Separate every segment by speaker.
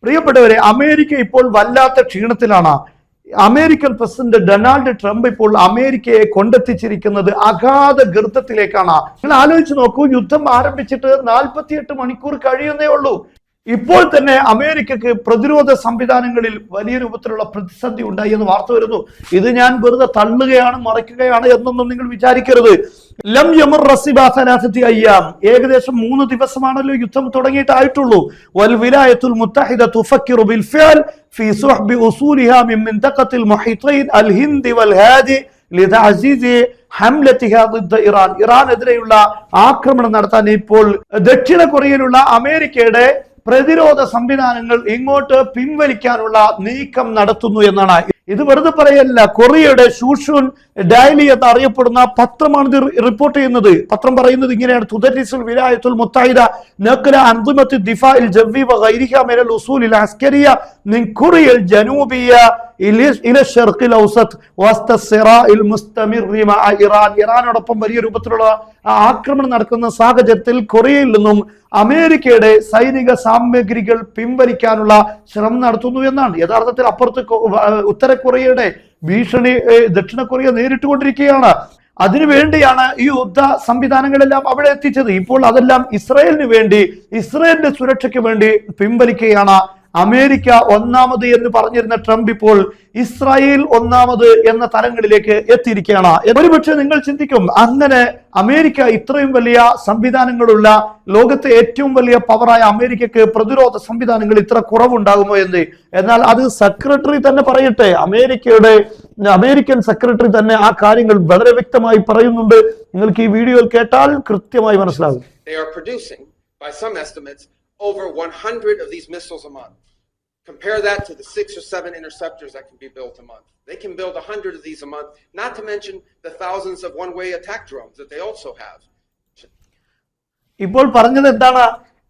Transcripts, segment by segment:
Speaker 1: പ്രിയപ്പെട്ടവരെ, അമേരിക്ക ഇപ്പോൾ വല്ലാത്ത ക്ഷീണത്തിലാണ്. അമേരിക്കൻ പ്രസിഡന്റ് ഡൊണാൾഡ് ട്രംപ് ഇപ്പോൾ അമേരിക്കയെ കൊണ്ടെത്തിച്ചിരിക്കുന്നത് അഗാധ ഗർത്തത്തിലേക്കാണ്. നിങ്ങൾ ആലോചിച്ച് നോക്കൂ, യുദ്ധം ആരംഭിച്ചിട്ട് 48 മണിക്കൂർ കഴിയുന്നേ ഉള്ളൂ. ഇപ്പോൾ തന്നെ അമേരിക്കക്ക് പ്രതിരോധ സംവിധാനങ്ങളിൽ വലിയ രൂപത്തിലുള്ള പ്രതിസന്ധി ഉണ്ടായി എന്ന് വാർത്ത വരുന്നു. ഇത് ഞാൻ വെറുതെ തള്ളുകയാണ്, മറയ്ക്കുകയാണ് എന്നൊന്നും നിങ്ങൾ വിചാരിക്കരുത്. ലം യമർ റസിബാസനാസത്തി അയ്യാം, ഏകദേശം 3 ദിവസമാണല്ലോ യുദ്ധം തുടങ്ങിയിട്ടായിട്ടുള്ളൂ. വൽ വിലായത്തുൽ മുത്തഹിദ തുഫക്കിറു ബിൽ ഫിഅൽ ഫീ സുഹ്ബി ഉസൂലിഹാ മിൻ മിൻതഖത്തിൽ മുഹീത്തൈൻ അൽ ഹിന്ദ് വൽ ഹാദി ലിതഅസീസി ഹംലത്തിഹാ ദിദ്ദ ഇറാൻ. ഇറാനെതിരെയുള്ള ആക്രമണം നടത്താൻ ഇപ്പോൾ ദക്ഷിണ കൊറിയയിലുള്ള അമേരിക്കയുടെ പ്രതിരോധ സംവിധാനങ്ങൾ ഇങ്ങോട്ട് പിൻവലിക്കാനുള്ള നീക്കം നടത്തുന്നു എന്നാണ്. ഇത് വെറുതെ പറയല്ല. കൊറിയയുടെ ഷൂഷുൻ ഡയലി എന്ന് അറിയപ്പെടുന്ന പത്രമാണ് ഇത് റിപ്പോർട്ട് ചെയ്യുന്നത്. പത്രം പറയുന്നത് ഇങ്ങനെയാണ്: തുദരിസുൽ വിലായത്തുൽ മുത്തഹിദ നഖല അൻദിമത്തി ദിഫാഇൽ ജവി വഗൈരിഹാ മിനൽ ഉസൂലിൽ അസ്കരിയ മിൻ കൊറിയൽ ജനൂബിയ ഇല ശർഖിൽ ഔസത്ത് വസ്ത സിറാഇൽ മുസ്തമിറി മഅ ഇറാൻ. ഇറാനോടൊപ്പം വലിയ രൂപത്തിലുള്ള ആക്രമണം നടക്കുന്ന സാഹചര്യത്തിൽ കൊറിയയിൽ നിന്നും അമേരിക്കയുടെ സൈനിക സാമഗ്രികൾ പിൻവലിക്കാനുള്ള ശ്രമം നടത്തുന്നു എന്നാണ്. യഥാർത്ഥത്തിൽ അപ്പുറത്ത് ഉത്തര കൊറിയയുടെ ഭീഷണി ദക്ഷിണ കൊറിയ നേരിട്ടുകൊണ്ടിരിക്കുകയാണ്. അതിനുവേണ്ടിയാണ് ഈ യുദ്ധ സംവിധാനങ്ങളെല്ലാം അവിടെ എത്തിച്ചത്. ഇപ്പോൾ അതെല്ലാം ഇസ്രായേലിന് വേണ്ടി, ഇസ്രായേലിന്റെ സുരക്ഷയ്ക്ക് വേണ്ടി പിൻവലിക്കുകയാണ്. അമേരിക്ക ഒന്നാമത് എന്ന് പറഞ്ഞിരുന്ന ട്രംപ് ഇപ്പോൾ ഇസ്രായേൽ ഒന്നാമത് എന്ന തലങ്ങളിലേക്ക് എത്തിയിരിക്കുകയാണ്. ഒരുപക്ഷെ നിങ്ങൾ ചിന്തിക്കും, അങ്ങനെ അമേരിക്ക ഇത്രയും വലിയ സംവിധാനങ്ങളുള്ള ലോകത്തെ ഏറ്റവും വലിയ പവറായ അമേരിക്കക്ക് പ്രതിരോധ സംവിധാനങ്ങൾ ഇത്ര കുറവുണ്ടാകുമോ എന്ന്. എന്നാൽ അത് സെക്രട്ടറി തന്നെ പറയട്ടെ. അമേരിക്കൻ സെക്രട്ടറി തന്നെ ആ കാര്യങ്ങൾ വളരെ വ്യക്തമായി പറയുന്നുണ്ട്. നിങ്ങൾക്ക് ഈ വീഡിയോയിൽ കേട്ടാൽ കൃത്യമായി മനസ്സിലാകും.
Speaker 2: Over 100 of these missiles a month. Compare that to the 6 or 7 interceptors that can be built a month. They can build 100 of these a month, not to mention the thousands of one-way attack drones that they also have.
Speaker 1: ഇപ്പോൾ പറഞ്ഞത് എന്താണ്?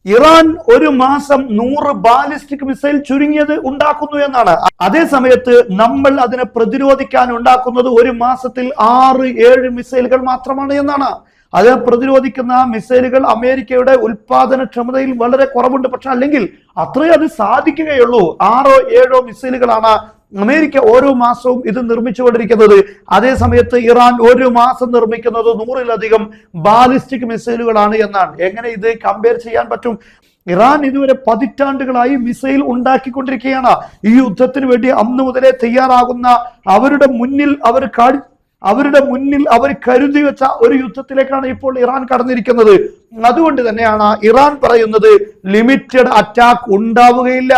Speaker 1: Iran ഒരു മാസം 100 ballistic missile ചുരുങ്ങിയത് ഉണ്ടാക്കുന്നു എന്നാണ്. അതേ സമയത്ത് നമ്മൾ അതിനെ പ്രതിരോധിക്കാൻ ഉണ്ടാക്കുന്നത് ഒരു മാസത്തിൽ 6-7 മിസൈലുകൾ മാത്രമാണ് എന്നാണ്. അത് പ്രതിരോധിക്കുന്ന മിസൈലുകൾ അമേരിക്കയുടെ ഉൽപാദനക്ഷമതയിൽ വളരെ കുറവുണ്ട്. പക്ഷെ അല്ലെങ്കിൽ അത്രയും അത് സാധിക്കുകയുള്ളൂ. 6-7 മിസൈലുകളാണ് അമേരിക്ക ഓരോ മാസവും ഇത് നിർമ്മിച്ചുകൊണ്ടിരിക്കുന്നത്. അതേ സമയത്ത് ഇറാൻ ഒരു മാസം നിർമ്മിക്കുന്നത് 100-ലധികം ബാലിസ്റ്റിക് മിസൈലുകളാണ് എന്നാണ്. എങ്ങനെ ഇത് കമ്പയർ ചെയ്യാൻ പറ്റും? ഇറാൻ ഇതുവരെ പതിറ്റാണ്ടുകളായി മിസൈൽ ഉണ്ടാക്കിക്കൊണ്ടിരിക്കുകയാണ്. ഈ യുദ്ധത്തിന് വേണ്ടി അന്ന് മുതലേ തയ്യാറാകുന്ന അവരുടെ മുന്നിൽ അവർ കരുതി വെച്ച ഒരു യുദ്ധത്തിലേക്കാണ് ഇപ്പോൾ ഇറാൻ കടന്നിരിക്കുന്നത്. അതുകൊണ്ട് തന്നെയാണ് ഇറാൻ പറയുന്നത് ലിമിറ്റഡ് അറ്റാക്ക് ഉണ്ടാവുകയില്ല,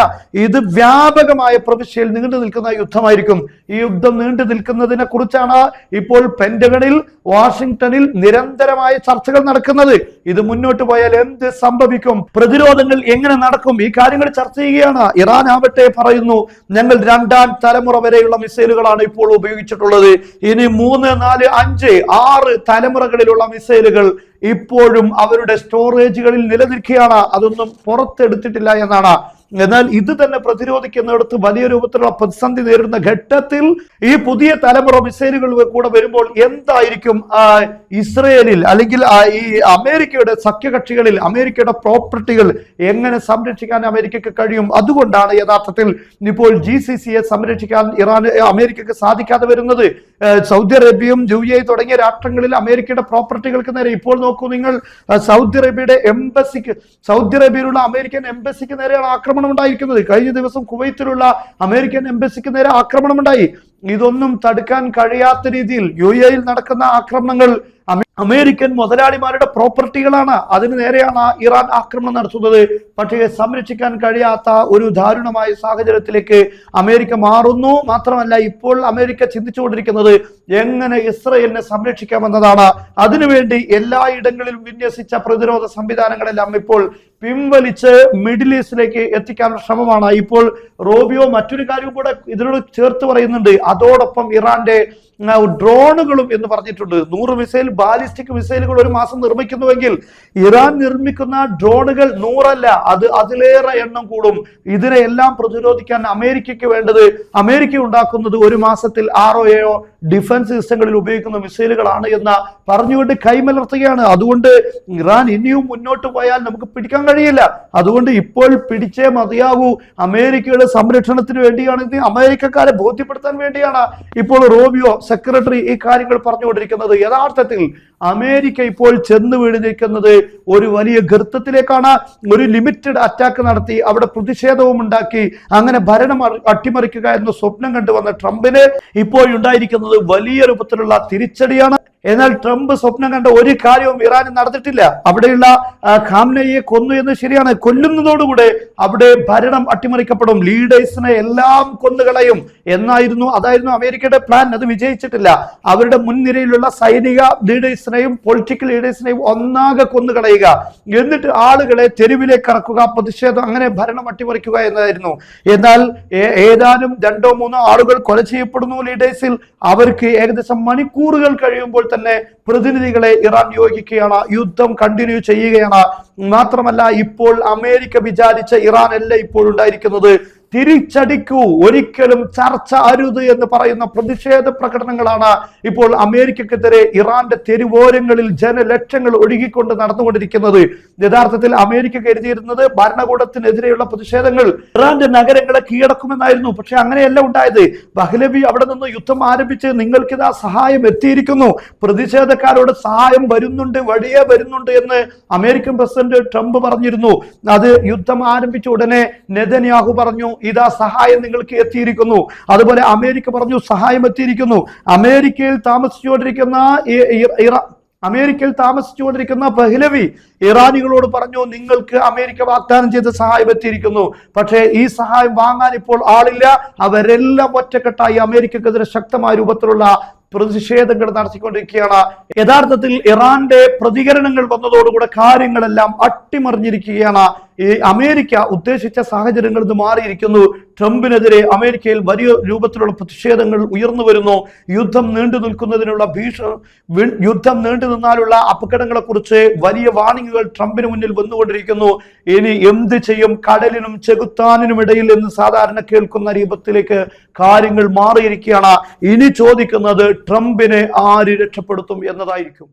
Speaker 1: ഇത് വ്യാപകമായ പ്രവിശ്യയിൽ നീണ്ടു നിൽക്കുന്ന യുദ്ധമായിരിക്കും. ഈ യുദ്ധം നീണ്ടു നിൽക്കുന്നതിനെ കുറിച്ചാണ് ഇപ്പോൾ പെന്റഗണിൽ, വാഷിംഗ്ടണിൽ നിരന്തരമായ ചർച്ചകൾ നടക്കുന്നത്. ഇത് മുന്നോട്ട് പോയാൽ എന്ത് സംഭവിക്കും, പ്രതിരോധങ്ങൾ എങ്ങനെ നടക്കും, ഈ കാര്യങ്ങൾ ചർച്ച ചെയ്യുകയാണ്. ഇറാൻ ആവട്ടെ പറയുന്നു, ഞങ്ങൾ 2ാം തലമുറ വരെയുള്ള മിസൈലുകളാണ് ഇപ്പോൾ ഉപയോഗിച്ചിട്ടുള്ളത്. ഇനി 3, 4, 5, 6 തലമുറകളിലുള്ള മിസൈലുകൾ ഇപ്പോഴും അവരുടെ സ്റ്റോറേജുകളിൽ നിലനിൽക്കുകയാണ്. അതൊന്നും പുറത്തെടുത്തിട്ടില്ല എന്നാണ്. എന്നാൽ ഇത് തന്നെ പ്രതിരോധിക്കുന്നിടത്ത് വലിയ രൂപത്തിലുള്ള പ്രതിസന്ധി നേരിടുന്ന ഘട്ടത്തിൽ ഈ പുതിയ തലമുറ മിസൈലുകൾ കൂടെ വരുമ്പോൾ എന്തായിരിക്കും ഇസ്രയേലിൽ അല്ലെങ്കിൽ ഈ അമേരിക്കയുടെ സഖ്യകക്ഷികളിൽ അമേരിക്കയുടെ പ്രോപ്പർട്ടികൾ എങ്ങനെ സംരക്ഷിക്കാൻ അമേരിക്കക്ക് കഴിയും? അതുകൊണ്ടാണ് യഥാർത്ഥത്തിൽ ഇപ്പോൾ GCCയെ സംരക്ഷിക്കാൻ അമേരിക്കക്ക് സാധിക്കാതെ വരുന്നത്. സൗദി അറേബ്യയും UAE തുടങ്ങിയ രാഷ്ട്രങ്ങളിൽ അമേരിക്കയുടെ പ്രോപ്പർട്ടികൾക്ക് നേരെ ഇപ്പോൾ നോക്കൂ നിങ്ങൾ, സൗദി അറേബ്യയിലുള്ള അമേരിക്കൻ എംബസിക്ക് നേരെയാണ് ആക്രമണം ഉണ്ടായിരിക്കുന്നത്. കഴിഞ്ഞ ദിവസം കുവൈത്തിലുള്ള അമേരിക്കൻ എംബസിക്ക് നേരെ ആക്രമണമുണ്ടായി. ഇതൊന്നും തടുക്കാൻ കഴിയാത്ത രീതിയിൽ UAE നടക്കുന്ന ആക്രമണങ്ങൾ അമേരിക്കൻ മുതലാളിമാരുടെ പ്രോപ്പർട്ടികളാണ്. അതിന് നേരെയാണ് ഇറാൻ ആക്രമണം നടത്തുന്നത്. പക്ഷേ സംരക്ഷിക്കാൻ കഴിയാത്ത ഒരു ദാരുണമായ സാഹചര്യത്തിലേക്ക് അമേരിക്ക മാറുന്നു. മാത്രമല്ല, ഇപ്പോൾ അമേരിക്ക ചിന്തിച്ചുകൊണ്ടിരിക്കുന്നത് എങ്ങനെ ഇസ്രയേലിനെ സംരക്ഷിക്കാമെന്നതാണ്. അതിനുവേണ്ടി എല്ലായിടങ്ങളിലും വിന്യസിച്ച പ്രതിരോധ സംവിധാനങ്ങളെല്ലാം ഇപ്പോൾ പിൻവലിച്ച് മിഡിൽ ഈസ്റ്റിലേക്ക് എത്തിക്കാനുള്ള ശ്രമമാണ്. ഇപ്പോൾ റോബിയോ മറ്റൊരു കാര്യം കൂടെ ഇതിനോട് ചേർത്ത് പറയുന്നുണ്ട്. അതോടൊപ്പം ഇറാന്റെ ഡ്രോണുകളും എന്ന് പറഞ്ഞിട്ടുണ്ട്. 100 മിസൈൽ ബാലിസ്റ്റിക് മിസൈലുകൾ ഒരു മാസം നിർമ്മിക്കുന്നുവെങ്കിൽ ഇറാൻ നിർമ്മിക്കുന്ന ഡ്രോണുകൾ 100 അല്ല, അത് അതിലേറെ എണ്ണം കൂടും. ഇതിനെ എല്ലാം പ്രതിരോധിക്കാൻ അമേരിക്കയ്ക്ക് വേണ്ടത്, അമേരിക്ക ഉണ്ടാക്കുന്നത് ഒരു മാസത്തിൽ 6 or 7 ഡിഫൻസ് സിസ്റ്റങ്ങളിൽ ഉപയോഗിക്കുന്ന മിസൈലുകളാണ് എന്ന് പറഞ്ഞുകൊണ്ട് കൈമലർത്തുകയാണ്. അതുകൊണ്ട് ഇറാൻ ഇനിയും മുന്നോട്ട് പോയാൽ നമുക്ക് പിടിക്കാൻ കഴിയില്ല. അതുകൊണ്ട് ഇപ്പോൾ പിടിച്ചേ മതിയാകൂ. അമേരിക്കയുടെ സംരക്ഷണത്തിന് വേണ്ടിയാണ്, ഇത് അമേരിക്കക്കാരെ ബോധ്യപ്പെടുത്താൻ വേണ്ടിയാണ് ഇപ്പോൾ റൂബിയോ സെക്രട്ടറി ഈ കാര്യങ്ങൾ പറഞ്ഞുകൊണ്ടിരിക്കുന്നത്. യഥാർത്ഥത്തിൽ അമേരിക്ക ഇപ്പോൾ ചെന്ന് വീണിരിക്കുന്നത് ഒരു വലിയ ഗർത്തത്തിലേക്കാണ്. ഒരു ലിമിറ്റഡ് അറ്റാക്ക് നടത്തി അവിടെ പ്രതിഷേധവും ഉണ്ടാക്കി അങ്ങനെ ഭരണം അട്ടിമറിക്കുക എന്ന സ്വപ്നം കണ്ടുവന്ന ട്രംപിന് ഇപ്പോഴുണ്ടായിരിക്കുന്നത് വലിയ രൂപത്തിലുള്ള തിരിച്ചടിയാണ്. എന്നാൽ ട്രംപ് സ്വപ്നം കണ്ട ഒരു കാര്യവും ഇറാനിൽ നടന്നിട്ടില്ല. അവിടെയുള്ള ഖാംനയെ കൊന്നു എന്ന് ശരിയാണ്, കൊല്ലുന്നതോടുകൂടെ അവിടെ ഭരണം അട്ടിമറിക്കപ്പെടും, ലീഡേഴ്സിനെ എല്ലാം കൊന്നുകളയും അതായിരുന്നു അമേരിക്കയുടെ പ്ലാൻ. അത് വിജയിച്ചിട്ടില്ല. അവരുടെ മുൻനിരയിലുള്ള സൈനിക ലീഡേഴ്സിനെയും പൊളിറ്റിക്കൽ ലീഡേഴ്സിനെയും ഒന്നാകെ കൊന്നുകളയുക, എന്നിട്ട് ആളുകളെ തെരുവിലേക്ക് ഇറക്കുക, പ്രതിഷേധം, അങ്ങനെ ഭരണം അട്ടിമറിക്കുക എന്നതായിരുന്നു. എന്നാൽ ഏതാനും 2 or 3 ആളുകൾ കൊല ചെയ്യപ്പെടുന്നു ലീഡേഴ്സിൽ. അവർക്ക് ഏകദേശം മണിക്കൂറുകൾ കഴിയുമ്പോൾ തന്നെ പ്രതിനിധികളെ ഇറാൻ നിയോഗിക്കുകയാണ്, യുദ്ധം കണ്ടിന്യൂ ചെയ്യുകയാണ്. മാത്രമല്ല ഇപ്പോൾ അമേരിക്ക വിചാരിച്ച ഇറാൻ അല്ല ഇപ്പോൾ ഉണ്ടായിരിക്കുന്നത്. തിരിച്ചടിക്കൂ, ഒരിക്കലും ചർച്ച അരുത് എന്ന് പറയുന്ന പ്രതിഷേധ പ്രകടനങ്ങളാണ് ഇപ്പോൾ അമേരിക്കക്കെതിരെ ഇറാന്റെ തെരുവോരങ്ങളിൽ ജനലക്ഷങ്ങൾ ഒഴുകിക്കൊണ്ട് നടന്നുകൊണ്ടിരിക്കുന്നത്. യഥാർത്ഥത്തിൽ അമേരിക്ക കരുതിയിരുന്നത് ഭരണകൂടത്തിനെതിരെയുള്ള പ്രതിഷേധങ്ങൾ ഇറാന്റെ നഗരങ്ങളെ കീഴടക്കുമെന്നായിരുന്നു. പക്ഷെ അങ്ങനെയല്ല ഉണ്ടായത്. ബഹ്ലവി അവിടെ നിന്ന് യുദ്ധം ആരംഭിച്ച് നിങ്ങൾക്കിതാ സഹായം എത്തിയിരിക്കുന്നു, പ്രതിഷേധക്കാരോട് സഹായം വരുന്നുണ്ട്, വഴിയെ വരുന്നുണ്ട് എന്ന് അമേരിക്കൻ പ്രസിഡന്റ് ട്രംപ് പറഞ്ഞിരുന്നു. അത് യുദ്ധം ആരംഭിച്ച ഉടനെ നെതന്യാഹു പറഞ്ഞു, ഇതാ സഹായം നിങ്ങൾക്ക് എത്തിയിരിക്കുന്നു. അതുപോലെ അമേരിക്ക പറഞ്ഞു സഹായം എത്തിയിരിക്കുന്നു. അമേരിക്കയിൽ താമസിച്ചുകൊണ്ടിരിക്കുന്ന പഹ്ലവി ഇറാനികളോട് പറഞ്ഞു, നിങ്ങൾക്ക് അമേരിക്ക വാഗ്ദാനം ചെയ്ത സഹായം എത്തിയിരിക്കുന്നു. പക്ഷേ ഈ സഹായം വാങ്ങാൻ ഇപ്പോൾ ആളില്ല. അവരെല്ലാം ഒറ്റക്കെട്ടായി അമേരിക്കക്കെതിരെ ശക്തമായ രൂപത്തിലുള്ള പ്രതിഷേധങ്ങൾ നടത്തിക്കൊണ്ടിരിക്കുകയാണ്. യഥാർത്ഥത്തിൽ ഇറാന്റെ പ്രതികരണങ്ങൾ വന്നതോടുകൂടെ കാര്യങ്ങളെല്ലാം അട്ടിമറിഞ്ഞിരിക്കുകയാണ്. ഈ അമേരിക്ക ഉദ്ദേശിച്ച സാഹചര്യങ്ങളിൽ നിന്ന് മാറിയിരിക്കുന്നു. ട്രംപിനെതിരെ അമേരിക്കയിൽ വലിയ രൂപത്തിലുള്ള പ്രതിഷേധങ്ങൾ ഉയർന്നു വരുന്നു. യുദ്ധം നീണ്ടു നിൽക്കുന്നതിനുള്ള യുദ്ധം നീണ്ടു നിന്നാലുള്ള അപകടങ്ങളെ കുറിച്ച് വലിയ വാർണിംഗുകൾ ട്രംപിന് മുന്നിൽ വന്നുകൊണ്ടിരിക്കുന്നു. ഇനി എന്ത് ചെയ്യും, കടലിനും ചെകുത്താനിനും ഇടയിൽ എന്ന് സാധാരണ കേൾക്കുന്ന രൂപത്തിലേക്ക് കാര്യങ്ങൾ മാറിയിരിക്കുകയാണ്. ഇനി ചോദിക്കുന്നത് ട്രംപിനെ ആര് രക്ഷപ്പെടുത്തും എന്നതായിരിക്കും.